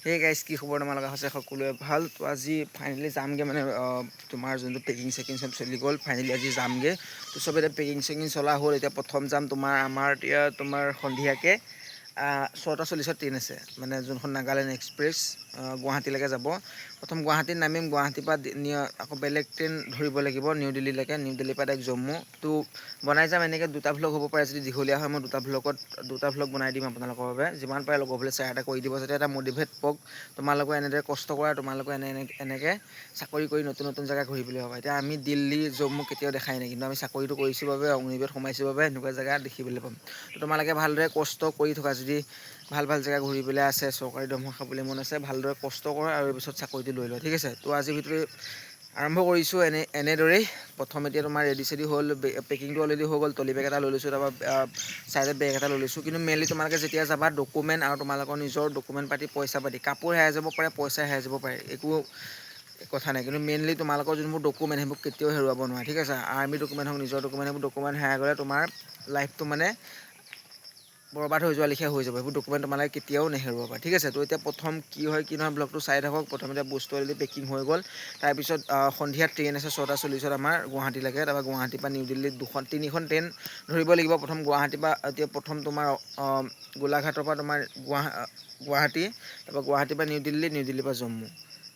Hey guys, কি খবৰ তোমালোকৰ আছে সকলোৱে ভাল তো আজি ফাইনালি যামগে মানে তোমাৰ যোনটো পেকিং চেকিং সব চলি গ'ল ফাইনালি আজি যামগে তো সব এটা পেকিং চেকিং চলা হ'ল এতিয়া প্ৰথম যাম তোমাৰ আমাৰ এতিয়া তোমাৰ সন্ধিয়াকে 6:40 ট্ৰেইন আছে মানে যোনখন নাগালেণ্ড এক্সপ্ৰেছ গুৱাহাটীলৈকে যাব প্ৰথম গুৱাহাটীত নামিম গুৱাহাটীৰ পৰা আকৌ বেলেগ ট্ৰেইন ধৰিব লাগিব নিউ দিল্লীলৈকে নিউ দিল্লীৰ পৰা ডাইৰেক্ট জম্মু তো বনাই যাম এনেকৈ দুটা ভ্লগ হ'ব পাৰে যদি দীঘলীয়া হয় মই দুটা ভ্লগ বনাই দিম আপোনালোকৰ বাবে যিমান পাৰে লগৰবোৰে শ্বেয়াৰ এটা কৰি দিব যাতে এটা মটিভেট পাওক তোমালোকে এনেদৰে কষ্ট কৰা তোমালোকে এনেকৈ চাকৰি কৰি নতুন নতুন জেগা ঘূৰিবলৈ হ'ব এতিয়া আমি দিল্লী জম্মু কেতিয়াও দেখাই নাই কিন্তু আমি চাকৰিটো কৰিছোঁ বাবে অগ্নিবিৰত সোমাইছোঁ বাবে এনেকুৱা জেগা দেখিবলৈ পাম তো তোমালোকে ভালদৰে কষ্ট কৰি থকা যদি ভাল ভাল জেগা ঘূৰিবলৈ আছে চৰকাৰী দৰমহা খাবলৈ মন আছে ভালদৰে কষ্ট কৰা আৰু পিছত চাকৰিটো লৈ লোৱা ঠিক আছে তো আজিৰ ভিতৰত আৰম্ভ কৰিছোঁ এনেদৰেই প্ৰথম এতিয়া তোমাৰ ৰেডি চেডি হ'ল পেকিংটো অলৰেডি হৈ গ'ল টলি বেগ এটা লৈ লৈছোঁ তাৰপৰা চাইডত বেগ এটা লৈ লৈছোঁ কিন্তু মেইনলি তোমালোকে যেতিয়া যাবা ডকুমেণ্ট আৰু তোমালোকৰ নিজৰ ডকুমেণ্ট পাতি পইচা পাতি কাপোৰ হেৰাই যাব পাৰে পইচা হেৰাই যাব পাৰে একো কথা নাই কিন্তু মেইনলি তোমালোকৰ যোনবোৰ ডকুমেণ্ট সেইবোৰ কেতিয়াও হেৰুৱাব নোৱাৰে ঠিক আছে আৰ্মি ডকুমেণ্ট হওক নিজৰ ডকুমেণ্ট সেইবোৰ ডকুমেণ্ট হেৰাই গ'লে তোমাৰ লাইফটো মানে বৰবাদ হৈ যোৱা লেখীয়া হৈ যাব সেইবোৰ ডকুমেণ্ট তোমালোকে কেতিয়াও নেহেৰুৱাব ঠিক আছে তো এতিয়া প্ৰথম কি হয় কি নহয় ব্লগটো চাই থাকক প্ৰথমতে বস্তু অলৰেডি পেকিং হৈ গ'ল তাৰপিছত সন্ধিয়া ট্ৰেইন আছে 6:40 আমাৰ গুৱাহাটীলৈকে তাৰপৰা গুৱাহাটীৰ পৰা নিউ দিল্লীত তিনিখন ট্ৰেইন ধৰিব লাগিব প্ৰথম গুৱাহাটীৰ পৰা এতিয়া প্ৰথম তোমাৰ গোলাঘাটৰ পৰা তোমাৰ গুৱাহাটী তাৰপৰা গুৱাহাটীৰ পৰা নিউ দিল্লীৰ পৰা জম্মু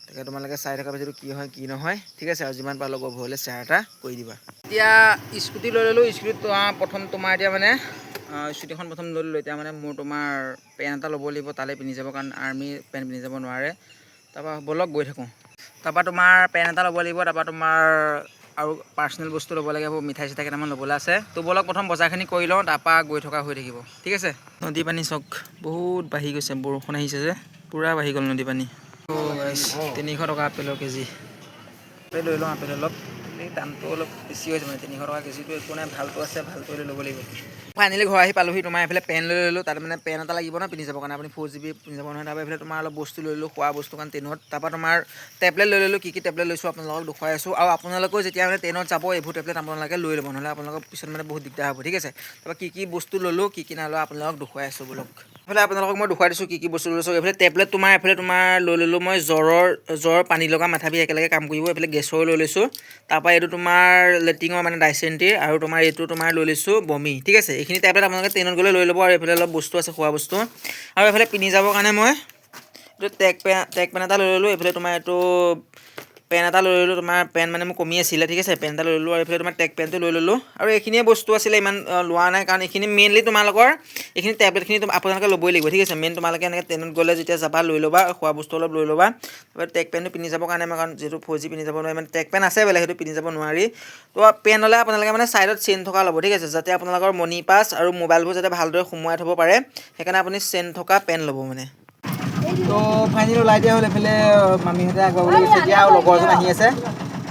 তাকে তোমালোকে চাই থকা পাছতো কি হয় কি নহয় ঠিক আছে আৰু যিমান পাৰা লগৰ হ'লে শ্বেয়াৰ এটা কৰি দিবা এতিয়া স্কুটি লৈ ল'লোঁ স্কুটিত প্ৰথম তোমাৰ এতিয়া মানে স্কুটিখন প্ৰথম লৈ ল'লোঁ এতিয়া মানে মোৰ তোমাৰ পেণ্ট এটা ল'ব লাগিব তালৈ পিন্ধি যাব কাৰণ আৰ্মি পেণ্ট পিন্ধি যাব নোৱাৰে তাৰপৰা ব'লক গৈ থাকোঁ তাৰপৰা তোমাৰ পেণ্ট এটা ল'ব লাগিব তাৰপৰা তোমাৰ আৰু পাৰ্চনেল বস্তু ল'ব লাগিব মিঠাই চিঠাই কেইটামান ল'বলৈ আছে তো ব'লক প্ৰথম বজাৰখিনি কৰি লওঁ তাৰপৰা গৈ থকা হৈ থাকিব ঠিক আছে নদী পানী চক বহুত বাঢ়ি গৈছে বৰষুণ আহিছে যে পূৰা বাঢ়ি গ'ল নদী পানী 300 টকা আপেলৰ কেজি আপেল লৈ লওঁ আপেল অলপ এই দামটো অলপ বেছি হৈছে মানে 300 টকা কেজিটো একো নাই ভালটো আছে ভালটো লৈ ল'ব লাগিব ফাইনেলি ঘৰ আহি পালোহি তোমাৰ এইফালে পেন লৈ ল'লোঁ তাত মানে পেন এটা লাগিব ন পিন্ধি যাবৰ কাৰণে আপুনি 4GB পিন্ধি যাব নহয় তাৰপৰা এইফালে তোমাৰ অলপ বস্তু লৈ ল'লোঁ খোৱা বস্তু কাৰণ ট্ৰেইনত তাৰপৰা তোমাৰ টেবলেট লৈ ল'লোঁ কি টেবলেট লৈছোঁ আপোনালোকক দেখুৱাই আছোঁ আৰু আপোনালোকেও যেতিয়া মানে ট্ৰেইনত যাব এইবোৰ টেবলেট আপোনালোকে লৈ ল'ব নহ'লে আপোনালোকৰ পিছত মানে বহুত দিগদাৰ হ'ব ঠিক আছে তাৰপৰা কি বস্তু ল'লোঁ কি নালোঁ আপোনালোকক দেখুৱাই আছোঁ ব্লগ এইফালে আপোনালোকক মই দেখুৱাই দিছোঁ কি বস্তু লৈছোঁ এইফালে টেবলেট এইফালে তোমাৰ লৈ ল'লোঁ মই জ্বৰ পানী লগা মাথা বিষ একেলগে কাম কৰিব এইফালে গেছৰ লৈ লৈছোঁ তাৰপৰা এইটো তোমাৰ লেট্ৰিনৰ মানে ডাইচেণ্ট্ৰি আৰু তোমাৰ এইটো তোমাৰ লৈ লৈছোঁ বমি ঠিক আছে এইখিনি টেবলেট আপোনালোকে ট্ৰেইনত গ'লে লৈ ল'ব আৰু এইফালে অলপ বস্তু আছে খোৱা বস্তু আৰু এইফালে পিন্ধি যাবৰ কাৰণে মই এইটো ট্ৰেক পেন এটা লৈ ল'লোঁ এইফালে তোমাৰ এইটো পেন এটা লৈ ল'লোঁ তোমাৰ পেন মানে মোৰ কমি আছিলে ঠিক আছে পেন এটা লৈ ল'লোঁ আৰু এইফালে তোমাৰ ট্ৰেক পেনটো লৈ ল'লোঁ আৰু এইখিনিয়ে বস্তু আছিলে ইমান লোৱা নাই কাৰণ এইখিনি মেইনলি তোমালোকৰ এইখিনি টেবলেটখিনি আপোনালোকে ল'বই লাগিব ঠিক আছে মেইন তোমালোকে এনেকৈ ট্ৰেইনত গ'লে যেতিয়া যাবা লৈ ল'বা খোৱা বস্তু অলপ লৈ ল'বা তাৰপৰা ট্ৰেক পেনটো পিন্ধি যাবৰ কাৰণে মই কাৰণ যিহেতু 4G পিন্ধি যাব নোৱাৰি মানে ট্ৰেক পেন আছে বেলেগ সেইটো পিন্ধি যাব নোৱাৰি তো পেন হ'লে আপোনালোকে মানে চাইডত চেইন থকা ল'ব ঠিক আছে যাতে আপোনালোকৰ মনি পাছ আৰু মোবাইলবোৰ যাতে ভালদৰে সোমোৱাই থ'ব পাৰে সেইকাৰণে আপুনি চেইন থকা পেন ল'ব মানে তো ফাইনেলি ওলাই দিয়া হ'ল এইফালে মামীহঁতে আগুৱাবলৈ গৈছে এতিয়া আৰু লগৰ এজন আহি আছে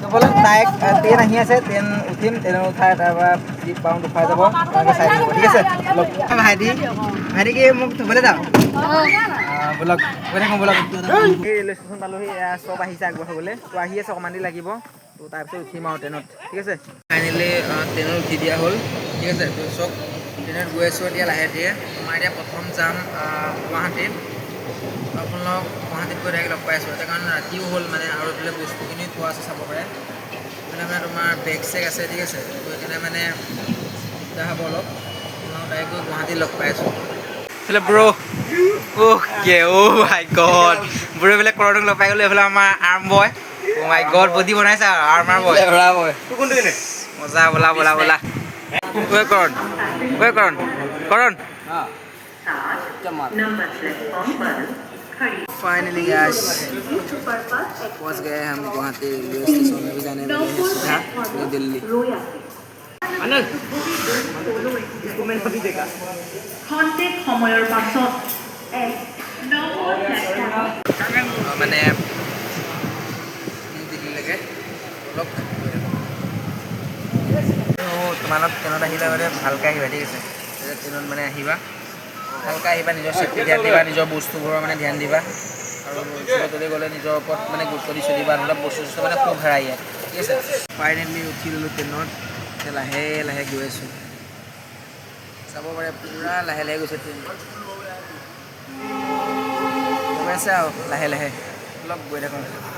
তো ব'লক ডাইৰেক্ট ট্ৰেইন আহি আছে ট্ৰেইন উঠিম ট্ৰেইনত উঠাই তাৰপৰা যি পাওঁ দেখুৱাই যাব আপোনালোকে চাই থাকিব ঠিক আছে ভাইটি কি মোক থ'বলৈ যাওঁ ব'লক গৈ থাকোঁ ব'লক এই ৰেলৱে ষ্টেচন পালোহি চব আহিছে আগবঢ়াবলৈ তো আহি আছে অকণমান দেৰি লাগিব তো তাৰপিছত উঠিম আৰু ট্ৰেইনত ঠিক আছে ফাইনেলি ট্ৰেইনত উঠি দিয়া হ'ল ঠিক আছে তো চব ট্ৰেইনত গৈ আছোঁ এতিয়া লাহে ধীৰে তোমাৰ এতিয়া প্ৰথম যাম গুৱাহাটীত আপোনালোক গুৱাহাটীত গৈ ডাইৰেক্ট লগ পাই আছোঁ এতিয়া কাৰণ ৰাতিও হ'ল মানে আৰু এইফালে বস্তুখিনি থোৱা আছে চাব পাৰে মানে তোমাৰ বেগ চেগ আছে ঠিক আছে তো সেইকাৰণে মানে দিগদাৰ হ'ব অলপ আপোনালোক ডাইৰেক্ট গৈ গুৱাহাটীত লগ পাই আছোঁ এইফালে ব্ৰ মাই গড ব্ৰ এইফালে কৰণক লগ পাই গ'লোঁ এইফালে আমাৰ আৰ্ম বয় মাই গড বডি বনাইছে আৰ্মাৰ বয় মজা ব'লা फाइनली गाइस पहुंच गए हम गुवाहाटी रेलवे स्टेशन में भी जाने वाले हैं सीधा न्यू दिल्ली आनंद इसको मैंने अभी देखा खंडे সময়ৰ পাছত মানে দিল্লী লাগে লক তোমালোক ট্ৰেইনত আহিলে মানে ভালকৈ আহিবা ঠিক আছে ট্ৰেইনত মানে আহিবা ভালকৈ আহিবা নিজৰ চেফটি ধ্যান দিবা নিজৰ বস্তুবোৰৰ মানে ধ্যান দিবা আৰু য'তে গ'লে নিজৰ ওপৰত মানে গুৰুত্ব দি চলিবা নহ'লে বস্তু মানে খুব হেৰাই যায় ঠিক আছে ফাইনেলি উঠি ল'লোঁ ট্ৰেইনত এতিয়া লাহে লাহে গৈ আছোঁ চাব পাৰে পূৰা লাহে লাহে গৈছে ট্ৰেইন গৈ আছে আৰু লাহে লাহে অলপ গৈ থাকোঁ।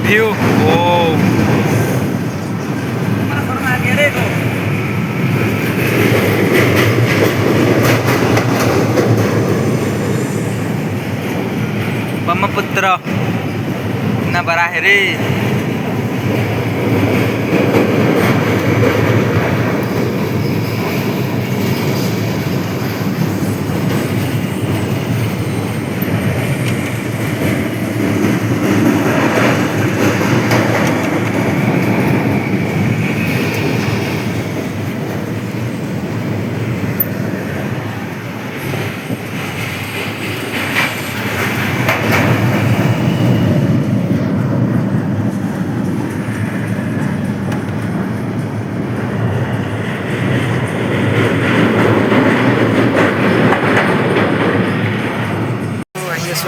View. Oh. Brahmaputra na barahiri.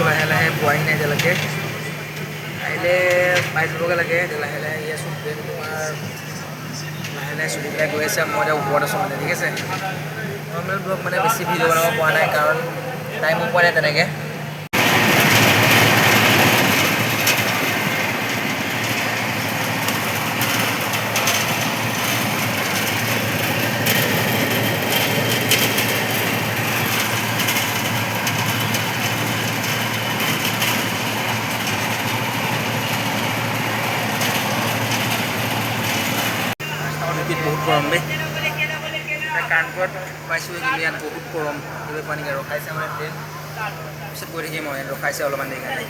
লাহে লাহে পোৱাহি নাই এতিয়ালৈকে আহিলে পাই যাবগৈ লাগে লাহে লাহে আহি আছোঁ ট্ৰেইন তোমাৰ লাহে লাহে চলি পেলাই গৈ আছে মই এতিয়া ওপৰত আছোঁ মানে ঠিক আছে নৰ্মেল ব্লগ মানে বেছি ভিডিঅ' বনাব পৰা নাই কাৰণ টাইমো পোৱা নাই তেনেকৈ বহুত গৰম দেই কাণপুৰত পাইছোঁ কিন্তু ইয়াত বহুত গৰম গৈ পোৱা নেকি ৰখাইছে মানে ট্ৰেইন পিছত গৈ থাকিম মই ৰখাইছে অলপমান দেৰি কাৰণে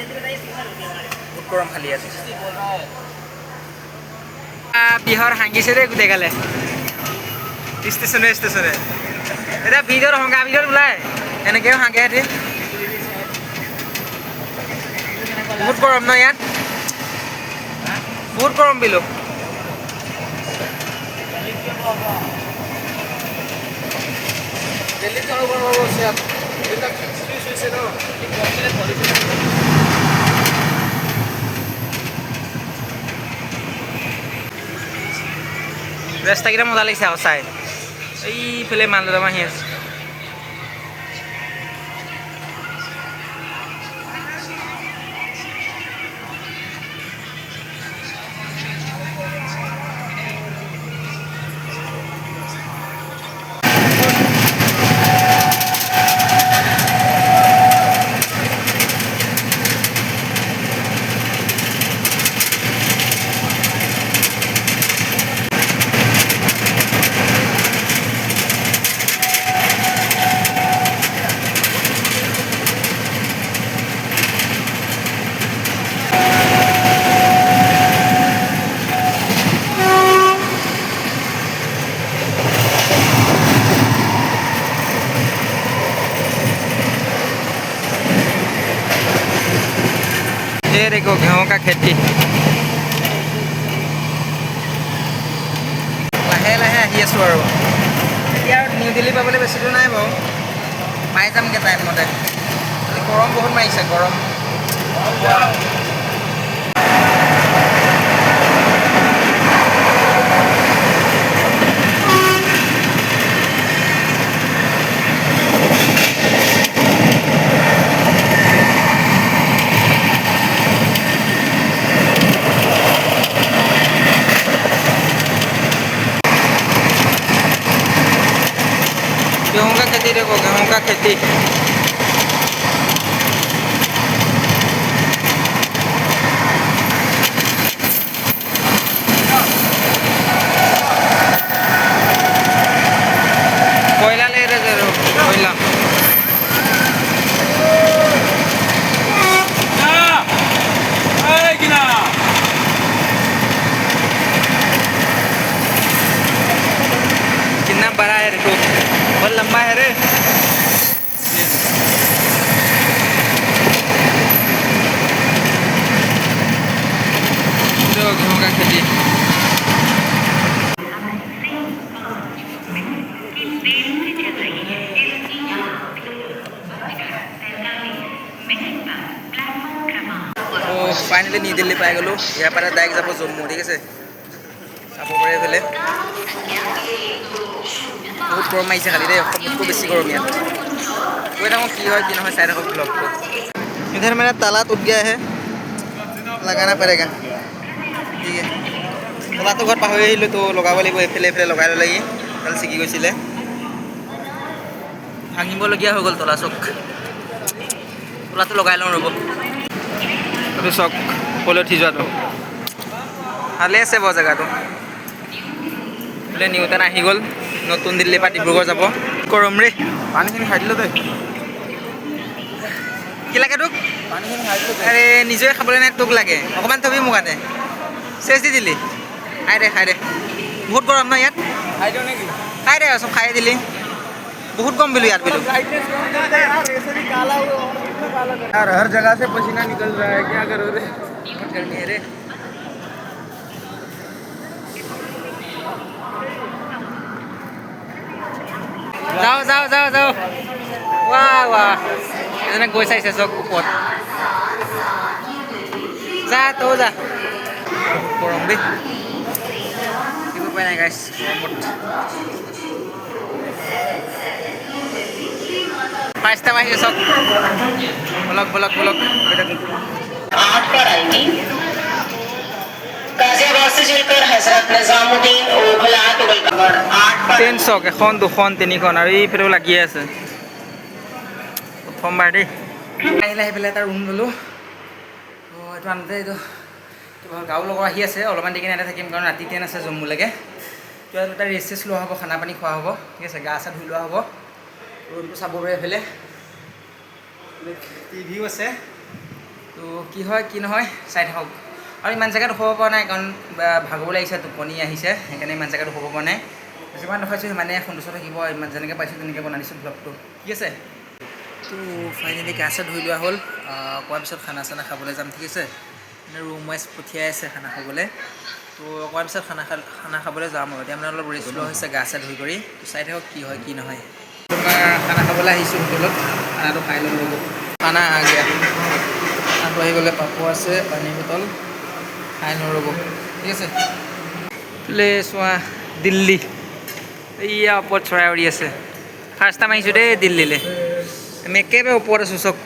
বহুত গৰম খালি আছে বিহৰ হাঁহিছে দেই গোটেইগালে ষ্টেচনে এতিয়া ভিডিঅ'ত হংগা ভিডিঅ'ত ওলাই এনেকৈও হাঁহে সিহঁতি বহুত গৰম ন ইয়াত বহুত গৰম বিলো দিল্লীত ৰাস্তাকেইটা মজা লাগিছে আকৌ চাই এইফালে মান দুটামান আহি আছে ये देखो गेहूं का खेती लाहे लाहे आহি আছোঁ আৰু এতিয়া নিউ দিল্লী পাবলৈ বেছি দূৰ নাই বাৰু পাই যামগৈ টাইমতে গৰম বহুত মাৰিছে গৰম চোৱা খেতি কয়লা লৈ আছে কয়লা कितना बड़ा है देखो बहुत लंबा है रे गेहूँ का खेती फाइनली न्यू दिल्ली पाई गलो यार पर डायरेक्ट যাব জম্মু ঠিক আছে চাব পাৰে ফেলে बहुत गरम आइছে খালি रे सबको बेसी गरम यार कोई ना की হয় কি নহয় চাই থাকক ব্লগ इधर मेरा ताला टूट गया है लगाना पड़ेगा ठीक है ताला तो घर पाहৰি আহিলো তো লগাব লাগিব এফেলে এফেলে লগাই লাগি কাল ছিগি গৈছিলে ভাঙিব লগিয়া হৈ গল তলা চক তলাটো লগাই লওঁ ৰব তো চক পলে উঠি যোৱাটো ভালে আছে বৰ জেগাটো বোলে নিউটন আহি গ'ল নতুন দিল্লীৰ পৰা ডিব্ৰুগড় যাব গৰম ৰে পানীখিনি খাই দিলোঁ তই কি লাগে তোক পানীখিনি খাই দিলোঁ আৰে নিজে খাবলৈ নাই তোক লাগে অকণমান থবি মোক আনে চেচ দি দিলি খাই দে বহুত গৰম ন ইয়াত খাই দিওঁ নেকি খাই দে চব খাই দিলি बहुत कम बिलू यार बिलू यार हर जगह से पसीना निकल रहा है क्या करो रे बहुत गर्मी है रे जाओ जाओ जाओ जाओ वाह वाह इतना गोई साइज है सब ऊपर जा तो जा गरम दे কি উপায় নাই গাইস গরমত फाइस्टा माहिए सब ब्लॉक ब्लॉक ब्लॉक आठ पर आएगी गाजियाबाद से चलकर हजरत निजामुद्दीन ओखला तुगल कबर 8 पर 300 এখন দুখন তিনিখন আৰু এই ফেৰো লাগি আছে প্ৰথমবাৰ দেই আহিলে আহি পেলাই এটা ৰুম ল'লোঁ তো এইটো আনতে এইটো গাঁও লগৰ আহি আছে অলপমান দেৰি ইয়াতে থাকিম কাৰণ ৰাতি ট্ৰেইন আছে জম্মুলৈকে তো এটা ৰেষ্ট চেষ্ট লোৱা হ'ব খানা পানী খোৱা হ'ব ঠিক আছে গা চা ধুই লোৱা হ'ব ৰুমটো চাব পাৰে এইফালে টিভিও আছে তো কি হয় কি নহয় চাই থাকক আৰু ইমান জেগাত শুব পৰা নাই কাৰণ ভাগৰ লাগিছে টোপনি আহিছে সেইকাৰণে ইমান জেগাত শুব পৰা নাই যিমান দেখাইছোঁ সিমানে সন্তুষ্ট থাকিব ইমান যেনেকৈ পাইছোঁ তেনেকৈ বনাই দিছোঁ ব্লগটো ঠিক আছে তো ফাইনেলি গা চা ধুই লোৱা হ'ল কোৱাৰ পিছত খানা চানা খাবলৈ যাম ঠিক আছে ৰুম ৱাইজ পঠিয়াই আছে খানা খাবলৈ তো কোৱাৰ পিছত খানা খাবলৈ যাম আৰু এতিয়া মানে অলপ ৰেষ্ট লোৱা হৈছে গা চা ধুই কৰি তো চাই থাকক কি হয় কি নহয় তোমাৰ খানা খাবলৈ আহিছোঁ হোটেলত খানাটো খাই ল'ব লাগিব খানা আগিয়া খানাটো আহি গ'লে পাপৰ আছে পানী বটল খাই নৰ'ব ঠিক আছে প্লে চোৱা দিল্লী এইয়া ওপৰত চৰাই উৰি আছে ফাৰ্ষ্ট টাইম আহিছোঁ দেই দিল্লীলৈ আমি একেবাৰে ওপৰত আছোঁ চক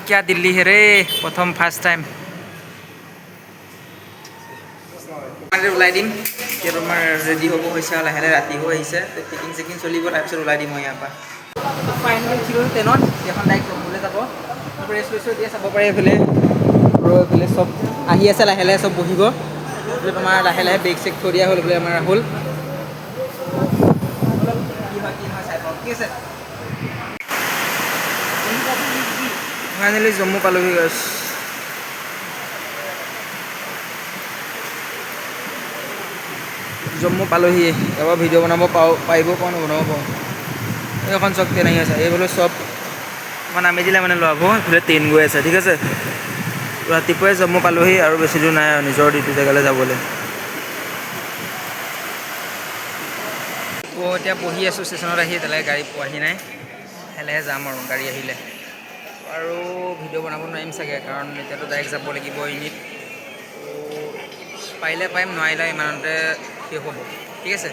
क्या दिल्ली है रे प्रथम फार्स्ट टाइम ওলাই দিম এতিয়া তোমাৰ ৰেডি হ'ব হৈছে লাহে লাহে ৰাতি হৈ আহিছে পেকিং চেকিং চলিব তাৰপিছত ওলাই দিম মই ইয়াৰ পৰা ফাইনেলি উঠি গ'লোঁ ট্ৰেইনত এখন ডাইৰেক্ট জম্মুলৈ যাব ৰেষ্ট লৈছোঁ এতিয়া চাব পাৰে এইফালে আৰু এইফালে চব আহি আছে লাহে লাহে চব বহিব তোমাৰ লাহে লাহে বেগ চেগ থৈ দিয়া হ'ল বোলে আমাৰ ৰাহুল কি হয় কি নহয় চাই পাওঁ ঠিক আছে ফাইনেলি জম্মু পালোহি গাইছ জম্মু পালোহি এবাৰ ভিডিঅ' বনাব পাৰিব পাৰোঁ নবনাব পাৰোঁ এইখন চব ট্ৰেইন আহি আছে এইফালে চব আমাৰ নামি দিলে মানে ল'ব এইফালে ট্ৰেইন গৈ আছে ঠিক আছে ৰাতিপুৱাই জম্মু পালোহি আৰু বেছি দূৰ নাই আৰু নিজৰ ডিউটি জেগালৈ যাবলৈ এতিয়া বহি আছোঁ ষ্টেচনত আহি এতিয়ালৈকে গাড়ী পোৱাহি নাই লাহে যাম আৰু গাড়ী আহিলে আৰু ভিডিঅ' বনাব নোৱাৰিম চাগে কাৰণ এতিয়াতো ডাইৰেক্ট যাব লাগিব ইউনিট পাৰিলে পাৰিম নোৱাৰিলে ইমানতে শেষ হ'ব ঠিক আছে